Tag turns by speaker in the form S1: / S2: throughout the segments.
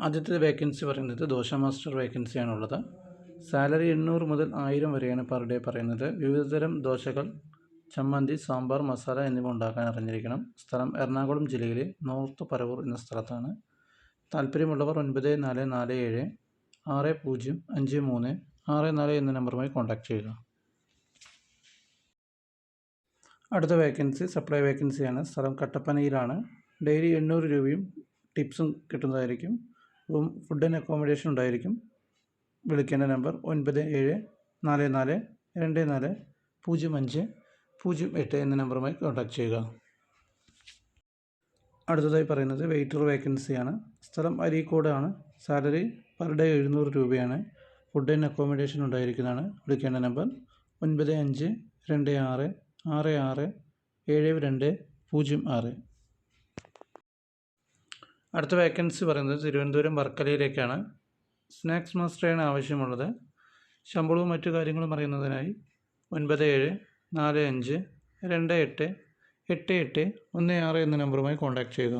S1: ആദ്യത്തെ വേക്കൻസി പറയുന്നത് dosa master വേക്കൻസിയാണുള്ളത്. Salary 800 മുതൽ 1000 വരെയാണ് പെർ ഡേ പറയുന്നത്. വിവിധതരം ദോശകൾ, ചമ്മന്തി, സാമ്പാർ, മസാല എന്നിവ ഉണ്ടാക്കാൻ അറിഞ്ഞിരിക്കണം. സ്ഥലം എറണാകുളം ജില്ലയിലെ നോർത്ത് പരവൂർ എന്ന സ്ഥലത്താണ്. താല്പര്യമുള്ളവർ 9447 6053 64 എന്ന നമ്പറുമായി കോൺടാക്റ്റ് ചെയ്യുക. അടുത്ത വേക്കൻസി സപ്ലൈ വേക്കൻസിയാണ്. സ്ഥലം കട്ടപ്പനയിലാണ്. ഡെയിലി 800 രൂപയും ടിപ്സും കിട്ടുന്നതായിരിക്കും. ഫുഡ് ആൻഡ് അക്കോമഡേഷൻ ഉണ്ടായിരിക്കും. വിളിക്കേണ്ട നമ്പർ 9774240508 എന്ന നമ്പറുമായി കോൺടാക്റ്റ് ചെയ്യുക. അടുത്തതായി പറയുന്നത് വെയിറ്റർ വേക്കൻസിയാണ്. സ്ഥലം അരീക്കോടാണ്. സാലറി പെർ ഡേ 700 രൂപയാണ്. ഫുഡ് ആൻഡ് അക്കോമഡേഷൻ ഉണ്ടായിരിക്കുന്നതാണ്. വിളിക്കേണ്ട നമ്പർ 9526667206. അടുത്ത വേക്കൻസി പറയുന്നത് തിരുവനന്തപുരം വർക്കലയിലേക്കാണ്. സ്നാക്സ് മാസ്റ്ററാണ് ആവശ്യമുള്ളത്. ശമ്പളവും മറ്റു കാര്യങ്ങളും അറിയുന്നതിനായി 9745288816 എന്ന നമ്പറുമായി കോൺടാക്റ്റ് ചെയ്യുക.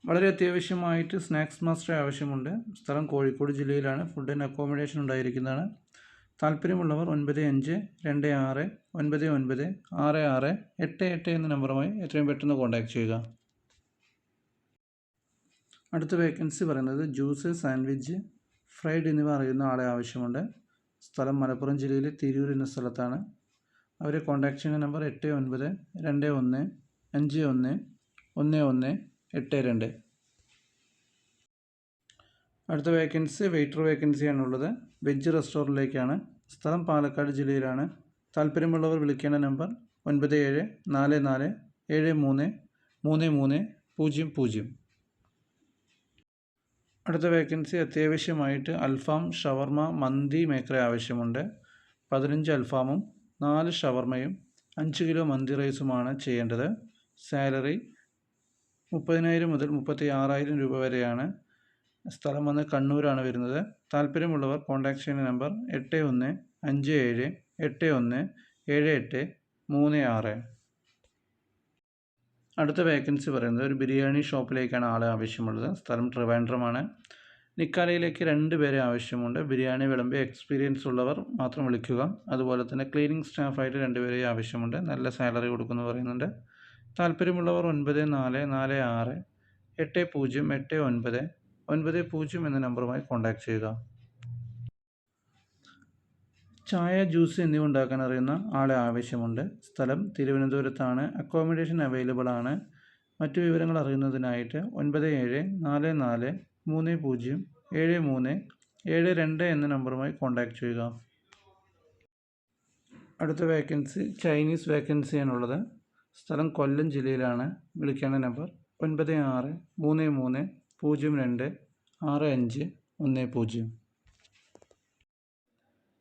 S1: വളരെ അത്യാവശ്യമായിട്ട് സ്നാക്സ് മാസ്റ്ററെ ആവശ്യമുണ്ട്. സ്ഥലം കോഴിക്കോട് ജില്ലയിലാണ്. ഫുഡ് ആൻഡ് അക്കോമഡേഷൻ ഉണ്ടായിരിക്കുന്നതാണ്. താല്പര്യമുള്ളവർ 9526996688 എന്ന നമ്പറുമായി എത്രയും പെട്ടെന്ന് കോൺടാക്റ്റ് ചെയ്യുക. അടുത്ത വേക്കൻസി പറയുന്നത് ജ്യൂസ്, സാൻഡ്വിച്ച്, ഫ്രൈഡ് എന്നിവ അറിയുന്ന ആളെ ആവശ്യമുണ്ട്. സ്ഥലം മലപ്പുറം ജില്ലയിലെ തിരൂർ എന്ന സ്ഥലത്താണ്. അവരെ കോൺടാക്റ്റ് ചെയ്യുന്ന നമ്പർ 8921511182. അടുത്ത വേക്കൻസി വെയിറ്റർ വേക്കൻസിയാണുള്ളത്. വെജ് റെസ്റ്റോറൻറ്റിലേക്കാണ്. സ്ഥലം പാലക്കാട് ജില്ലയിലാണ്. താല്പര്യമുള്ളവർ വിളിക്കേണ്ട നമ്പർ 9744733300. അടുത്ത വേക്കൻസി അത്യാവശ്യമായിട്ട് അൽഫാം, ഷവർമ, മന്തി മേക്കറെ ആവശ്യമുണ്ട്. 15 അൽഫാമും 4 ഷവർമയും 5 കിലോ മന്തി റൈസുമാണ് ചെയ്യേണ്ടത്. സാലറി 30,000 മുതൽ 36,000 രൂപ വരെയാണ്. സ്ഥലം വന്ന് കണ്ണൂരാണ് വരുന്നത്. താല്പര്യമുള്ളവർ കോൺടാക്റ്റ് ചെയ്യുന്ന നമ്പർ 8157817836. അടുത്ത വേക്കൻസി പറയുന്നത് ഒരു ബിരിയാണി ഷോപ്പിലേക്കാണ് ആളെ ആവശ്യമുള്ളത്. സ്ഥലം ട്രിവാൻഡ്രമാണ്. നിക്കാലയിലേക്ക് 2 പേരെ ആവശ്യമുണ്ട്. ബിരിയാണി വിളമ്പി എക്സ്പീരിയൻസ് ഉള്ളവർ മാത്രം വിളിക്കുക. അതുപോലെ തന്നെ ക്ലീനിങ് സ്റ്റാഫായിട്ട് 2 പേരെ ആവശ്യമുണ്ട്. നല്ല സാലറി കൊടുക്കുമെന്ന് പറയുന്നുണ്ട്. താല്പര്യമുള്ളവർ 9446808990 എന്ന നമ്പറുമായി കോൺടാക്റ്റ് ചെയ്യുക. ചായ, ജ്യൂസ് എന്നിവ ഉണ്ടാക്കാൻ അറിയുന്ന ആളെ ആവശ്യമുണ്ട്. സ്ഥലം തിരുവനന്തപുരത്താണ്. അക്കോമഡേഷൻ അവൈലബിൾ ആണ്. മറ്റു വിവരങ്ങൾ അറിയുന്നതിനായിട്ട് 9744307372 എന്ന നമ്പറുമായി കോൺടാക്റ്റ് ചെയ്യുക. അടുത്ത വേക്കൻസി ചൈനീസ് വേക്കൻസിയാണുള്ളത്. സ്ഥലം കൊല്ലം ജില്ലയിലാണ്. വിളിക്കേണ്ട നമ്പർ 9633026510.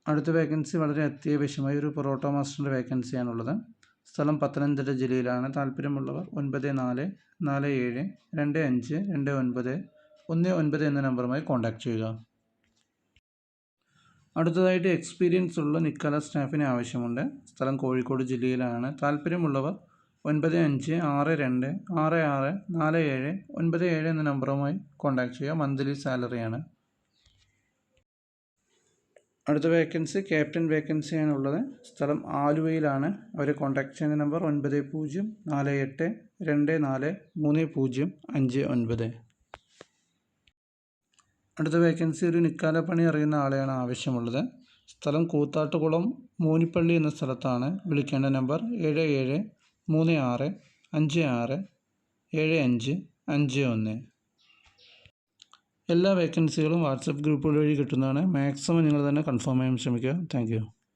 S1: അടുത്ത വേക്കൻസി വളരെ അത്യാവശ്യമായ ഒരു പൊറോട്ട മാസ്റ്ററിൻ്റെ വേക്കൻസിയാണുള്ളത്. സ്ഥലം പത്തനംതിട്ട ജില്ലയിലാണ്. താല്പര്യമുള്ളവർ 9447252919 എന്ന നമ്പറുമായി കോൺടാക്റ്റ് ചെയ്യുക. അടുത്തതായിട്ട് എക്സ്പീരിയൻസ് ഉള്ള നിക്കാല സ്റ്റാഫിനെ ആവശ്യമുണ്ട്. സ്ഥലം കോഴിക്കോട് ജില്ലയിലാണ്. താല്പര്യമുള്ളവർ 9562664797 എന്ന നമ്പറുമായി കോൺടാക്റ്റ് ചെയ്യുക. മന്ത്ലി സാലറിയാണ്. അടുത്ത വേക്കൻസി ക്യാപ്റ്റൻ വേക്കൻസിയാണുള്ളത്. സ്ഥലം ആലുവയിലാണ്. അവരെ കോൺടാക്റ്റ് ചെയ്യുന്ന നമ്പർ 9048243059. അടുത്ത വേക്കൻസി ഒരു നിക്കാല പണി അറിയുന്ന ആളെയാണ് ആവശ്യമുള്ളത്. സ്ഥലം കൂത്താട്ടുകുളം മൂനിപ്പള്ളി എന്ന സ്ഥലത്താണ്. വിളിക്കേണ്ട നമ്പർ 7736567551. എല്ലാ വേക്കൻസികളും വാട്സപ്പ് ഗ്രൂപ്പുകൾ വഴി കിട്ടുന്നതാണ്. മാക്സിമം നിങ്ങൾ തന്നെ കൺഫേം ചെയ്യാൻ ശ്രമിക്കുക. Thank you.